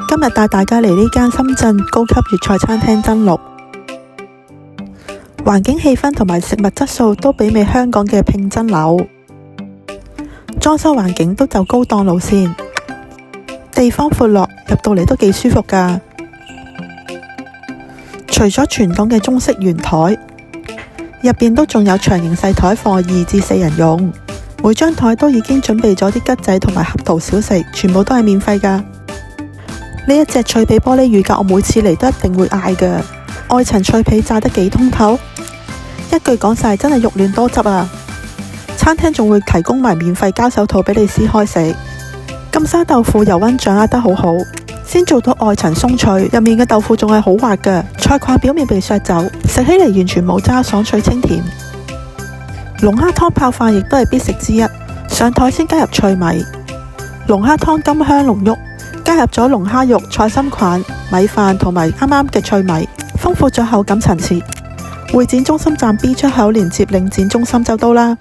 今日帶大家嚟呢間深圳高級粵菜餐廳真六，環境氣氛同埋食物質素都媲美香港嘅聘真樓，裝修環境都走高檔路線，地方闊落，入到嚟都幾舒服㗎。除咗傳統嘅中式圓台，入邊都仲有長形細台放2至4人用，每張台都已經準備咗啲桔仔同埋合桃小食，全部都係免費㗎。呢一隻脆皮玻璃乳鴿，我每次嚟都一定會嗌㗎。外層脆皮炸得幾通透，一句講晒，真係肉嫩多汁啊！餐廳仲會提供埋免費膠手套俾你撕開食。金沙豆腐油溫掌握得好好，先做到外層鬆脆，入面嘅豆腐仲係好滑㗎。菜塊表面被削走，食起嚟完全冇渣，爽脆清甜。龍蝦湯泡飯亦都係必食之一，上台先加入脆米。龍蝦湯甘香濃郁，加入咗龍蝦肉、菜心菌、米飯同埋啱啱嘅脆米，豐富咗口感層次。會展中心站 B 出口連接領展中心就到啦。